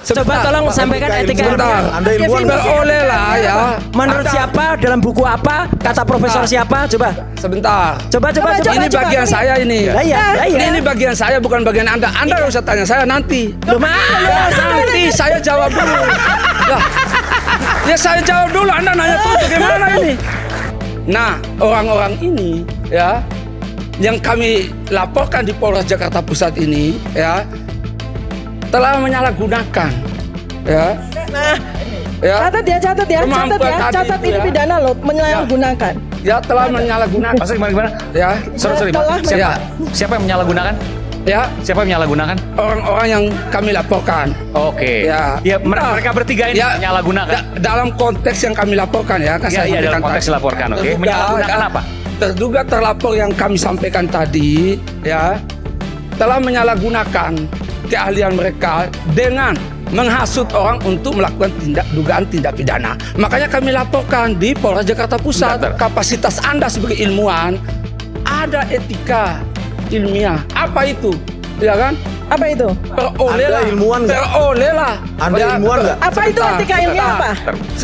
Coba tolong sampaikan etika ilmiah. Anda ilmuwan Beroleh lah ya. Menurut siapa, dalam buku apa, kata profesor siapa? Coba. Sebentar. Coba. Ini bagian saya ini. Ini bagian saya, bukan bagian Anda. Anda harus tanya saya nanti. Nanti saya jawab dulu. Lah, ya saya jawab dulu. Anda nanya terus bagaimana ini? Nah, orang-orang ini ya yang kami laporkan di Polres Jakarta Pusat ini ya telah menyalahgunakan ya. Catat ini ya. pidana loh, menyalahgunakan. Ya telah menyalahgunakan. Maksudnya gimana? Ya, Sorry, Pak. Siapa yang menyalahgunakan? ya Siapa yang menyalahgunakan? orang-orang yang kami laporkan. Oke. Ya. Mereka bertiga ini menyalahgunakan. Dalam konteks yang kami laporkan ya, kan saya dalam sampaikan konteks tadi. laporkan, oke. Menyalahgunakan apa? Terduga terlapor yang kami sampaikan tadi ya telah menyalahgunakan keahlian mereka dengan menghasut orang untuk melakukan dugaan tindak pidana. Makanya kami laporkan di Polres Jakarta Pusat. Bentar. Kapasitas Anda sebagai ilmuwan ada etika ilmiah. Apa itu? Ya kan? Apa itu? Perolehlah. Anda ilmuwan nggak? Perolehlah. Anda ilmuwan nggak? Apa itu etika ilmiah apa?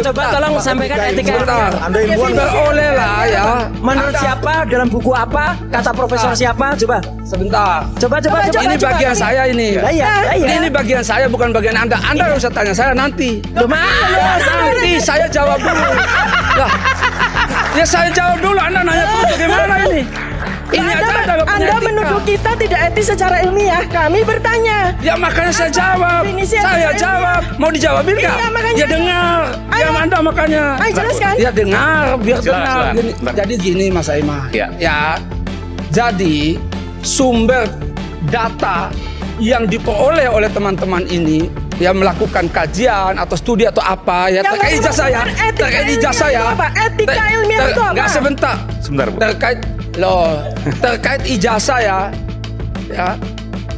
Coba tolong sampaikan etika ilmiah. Anda ilmuwan nggak? Perolehlah ya. Menurut siapa, dalam buku apa, kata profesor siapa? Coba. Sebentar. Coba. Ini bagian saya ini. Ini bagian saya, bukan bagian Anda. Anda harus tanya saya nanti. Nanti saya jawab dulu. Lah, ya saya jawab dulu. Anda nanya terus bagaimana ini? Ini aja ada Anda menuduh kita tidak etis secara ilmiah. Kami bertanya. Ya makanya saya jawab. Definisi Saya etika jawab. Mau dijawabin nggak? Iya, makanya. Ya dengar. Ayo. Ya Anda makanya. Ayo, jelaskan. Ya dengar, biar Silakan, dengar. silakan. Gini, jadi gini Mas Aiman. Ya. Jadi sumber data yang diperoleh oleh teman-teman ini ya melakukan kajian atau studi atau apa ya Yang terkait ijazah saya, etika terkait ilmiah ijazah itu ya. apa? Etika ilmiah itu apa? Enggak sebentar. Sebentar, Bu. Terkait ijazah ya,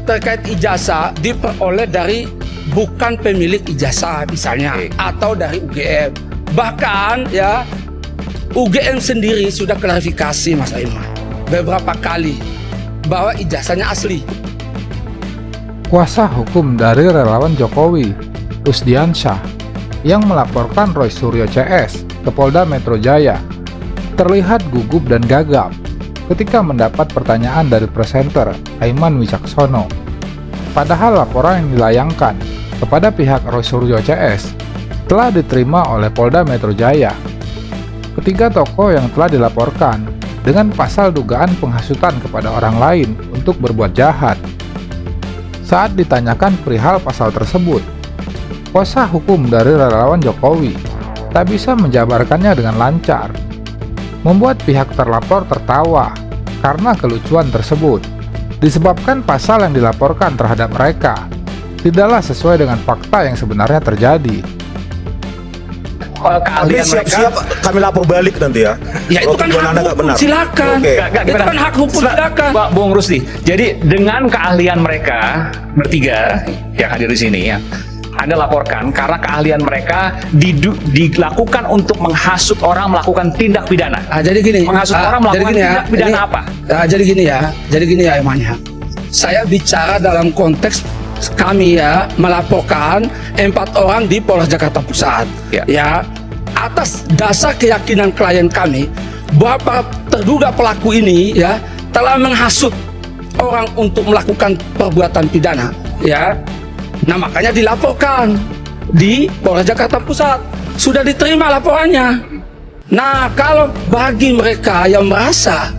terkait ijazah diperoleh dari bukan pemilik ijazah misalnya atau dari UGM. Bahkan ya UGM sendiri sudah klarifikasi Mas Aiman beberapa kali bahwa ijazahnya asli. Kuasa hukum dari relawan Jokowi, Rusdiansyah, yang melaporkan Roy Suryo CS ke Polda Metro Jaya, terlihat gugup dan gagap ketika mendapat pertanyaan dari presenter Aiman Wicaksono. Padahal laporan yang dilayangkan kepada pihak Roy Suryo CS telah diterima oleh Polda Metro Jaya. Ketiga tokoh yang telah dilaporkan dengan pasal dugaan penghasutan kepada orang lain untuk berbuat jahat. Saat ditanyakan perihal pasal tersebut, kuasa hukum dari relawan Jokowi tak bisa menjabarkannya dengan lancar, membuat pihak terlapor tertawa karena kelucuan tersebut. Disebabkan pasal yang dilaporkan terhadap mereka tidaklah sesuai dengan fakta yang sebenarnya terjadi. Nanti siap-siap kami lapor balik nanti ya. Ya itu kan Anda hak nggak hukum, benar. silakan. Oke. Itu kan hak hukum, silakan. Pak Bung Rusdi. Jadi dengan keahlian mereka bertiga yang hadir di sini ya, Anda laporkan karena keahlian mereka dilakukan untuk menghasut orang melakukan tindak pidana. Jadi gini. Menghasut orang melakukan tindak pidana apa? Jadi gini ya Aiman. Saya bicara dalam konteks kami ya melaporkan 4 orang di Polres Jakarta Pusat ya atas dasar keyakinan klien kami bahwa para terduga pelaku ini ya telah menghasut orang untuk melakukan perbuatan pidana ya. Nah makanya dilaporkan di Polres Jakarta Pusat, sudah diterima laporannya. Nah kalau bagi mereka yang merasa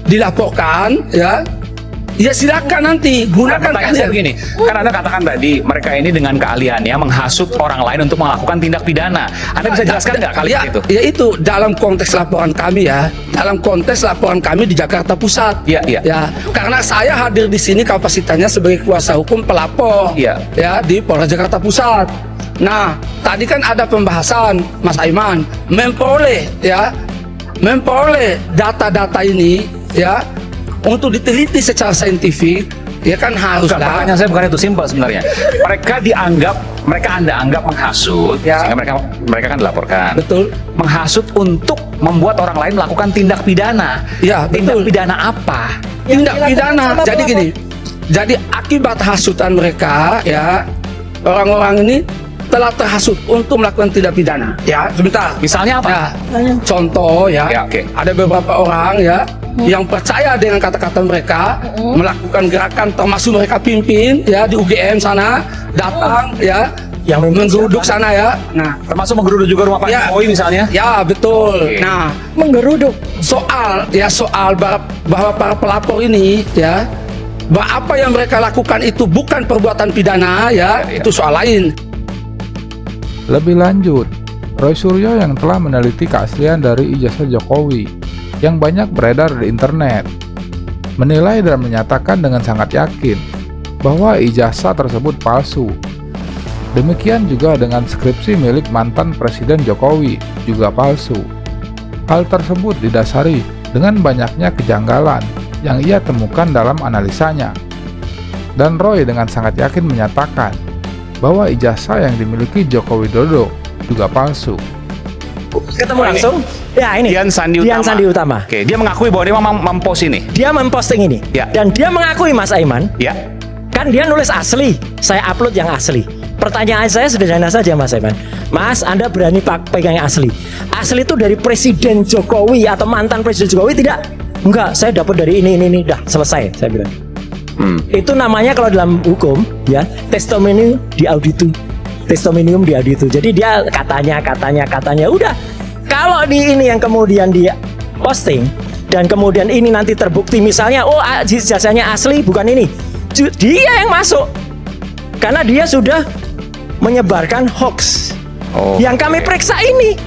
dilaporkan ya silakan nanti gunakan Pertanyaan saya begini, kan Anda katakan tadi mereka ini dengan keahliannya menghasut orang lain untuk melakukan tindak pidana. Anda bisa jelaskan nggak kalimat itu? Ya itu dalam konteks laporan kami ya, dalam konteks laporan kami di Jakarta Pusat. Ya, karena saya hadir di sini kapasitasnya sebagai kuasa hukum pelapor. Ya di Polres Jakarta Pusat. Nah, tadi kan ada pembahasan Mas Aiman memperoleh data-data ini ya untuk diteliti secara saintifik ya kan haruslah. Pertanyaan saya bukan itu, simpel sebenarnya. Anda anggap menghasut, sehingga mereka kan dilaporkan. Betul. Menghasut untuk membuat orang lain melakukan tindak pidana. Ya, tindak betul. pidana apa? Tindak pidana. Jadi gini. Jadi akibat hasutan mereka ya orang-orang ini telah terhasut untuk melakukan tindak pidana. Ya, sebentar. Misalnya apa? Ya, contoh ya, Ya, oke. ada beberapa orang ya yang percaya dengan kata-kata mereka melakukan gerakan, termasuk mereka pimpin ya di UGM sana, datang ya, Yang menggeruduk sana ya. Nah, Termasuk menggeruduk juga rumah Pak Ya. Jokowi misalnya. ya betul. Oke. Nah, Menggeruduk. soal bahwa para pelapor ini ya, bahwa apa yang mereka lakukan itu bukan perbuatan pidana ya, Ya. itu soal lain. Lebih lanjut, Roy Suryo yang telah meneliti keaslian dari ijazah Jokowi yang banyak beredar di internet, menilai dan menyatakan dengan sangat yakin bahwa ijazah tersebut palsu. Demikian juga dengan skripsi milik mantan Presiden Jokowi, juga palsu. Hal tersebut didasari dengan banyaknya kejanggalan yang ia temukan dalam analisanya. Dan Roy dengan sangat yakin menyatakan bahwa ijazah yang dimiliki Joko Widodo juga palsu. Ketemu langsung. Ya ini. Dian Sandi Utama. Dian Sandi Utama. Oke, dia mengakui bahwa dia memang mempost ini. Dia memposting ini. Ya. Dan dia mengakui Mas Aiman, Ya. kan dia nulis asli. Saya upload yang asli. Pertanyaan saya sederhana saja Mas Aiman. Mas, Anda berani pegang yang asli? Asli itu dari Presiden Jokowi atau mantan Presiden Jokowi tidak? Enggak, saya dapat dari ini. Dah, selesai, saya bilang. Itu namanya kalau dalam hukum ya, testimonium di auditu. Testimonium di auditu. Jadi dia katanya udah. Kalau di ini yang kemudian dia posting dan kemudian ini nanti terbukti misalnya ijazahnya asli bukan ini. Dia yang masuk. Karena dia sudah menyebarkan hoax. Oh. Yang kami periksa ini.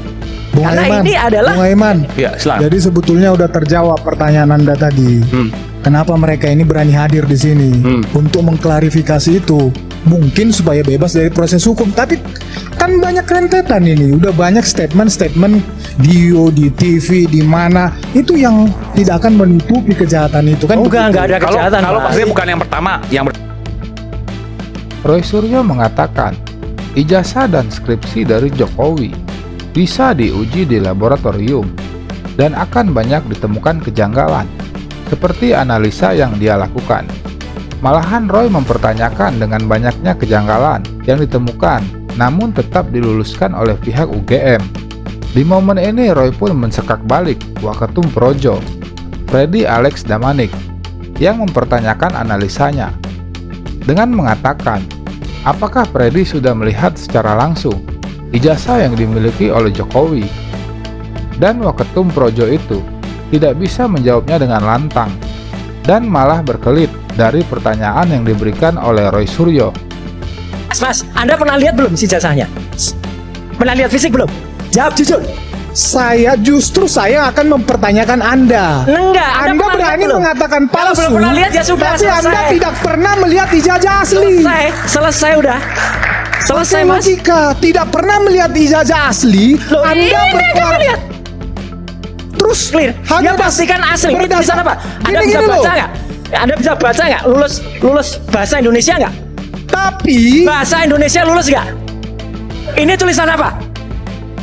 Bung Karena Aiman, ini adalah Bung Aiman. Ya, silakan. Jadi sebetulnya udah terjawab pertanyaan Anda tadi. Kenapa mereka ini berani hadir di sini untuk mengklarifikasi itu? Mungkin supaya bebas dari proses hukum. Tapi kan banyak rentetan ini. Udah banyak statement-statement di TV di mana itu yang tidak akan menutupi kejahatan itu kan? enggak ada Kalau kejahatan. Pak. pasti bukan yang pertama, yang Roy Suryo mengatakan, ijazah dan skripsi dari Jokowi bisa diuji di laboratorium dan akan banyak ditemukan kejanggalan, seperti analisa yang dia lakukan. Malahan Roy mempertanyakan dengan banyaknya kejanggalan yang ditemukan, namun tetap diluluskan oleh pihak UGM. Di momen ini Roy pun mensekak balik Waketum Projo, Freddy Alex Damanik, yang mempertanyakan analisanya dengan mengatakan, apakah Freddy sudah melihat secara langsung ijazah yang dimiliki oleh Jokowi? Dan Waketum Projo itu tidak bisa menjawabnya dengan lantang dan malah berkelit dari pertanyaan yang diberikan oleh Roy Suryo. Mas, Anda pernah lihat belum si ijazahnya? Pernah lihat fisik belum? Jawab jujur. Saya akan mempertanyakan Anda. Enggak, Anda Anda pernah berani lihat belum? mengatakan Kalau palsu. belum pernah lihat ya sudah, Tapi Anda selesai. tidak pernah melihat ijazah asli. Selesai udah. Selesai Oke, Mas. Jika tidak pernah melihat ijazah asli, Loh, Anda ini berkuar. kamu lihat. Terus Clear. Dia pastikan asli. Ini tulisan apa? Anda bisa baca nggak? Anda bisa baca nggak? Lulus bahasa Indonesia nggak? Tapi Bahasa Indonesia lulus nggak? Ini tulisan apa?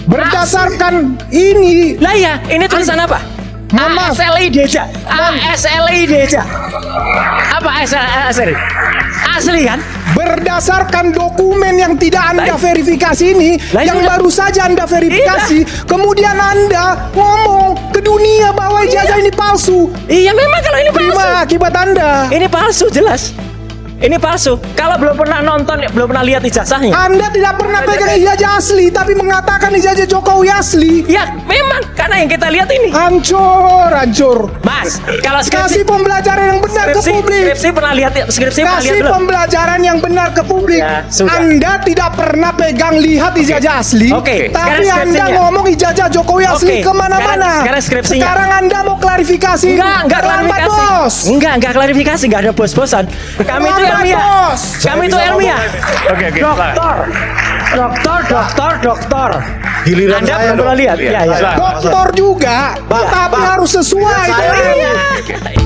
berdasarkan ini, Lah ya, ini tulisan apa? Mohon maaf. ASLI Deja. ASLI Deja. Apa ASLI? Asli kan? berdasarkan dokumen yang tidak Anda verifikasi ini, Lah, yang sudah. baru saja Anda verifikasi, kemudian Anda ngomong ke dunia bahwa ijazah ini palsu. Iya memang kalau ini palsu. Terima akibat Anda. Ini palsu jelas. Ini palsu. Kalau belum pernah nonton, belum pernah lihat ijazahnya. Anda tidak pernah pegang ijazah asli, tapi mengatakan ijazah Jokowi asli. Ya memang karena yang kita lihat ini. Hancur. Mas, kalau Kasih skripsi, pembelajaran yang benar ke publik. skripsi pernah lihat skripsi pernah lihat Kasih belum? pembelajaran yang benar ke publik. Ya, sudah. Anda tidak pernah pegang lihat ijazah asli, Oke, tapi sekarang Anda skripsinya. ngomong ijazah Jokowi asli Oke, kemana-mana. sekarang skripsinya. Sekarang Anda mau klarifikasi. Enggak Terlambat, klarifikasi. bos. Enggak klarifikasi, enggak ada bos-bosan. Kami itu Terlambat, ilmiah. bos. Kami itu ilmiah. Oke. Doktor. Giliran Anda saya belum dong. pernah lihat? Iya. Doktor juga, tapi harus sesuai. Iya.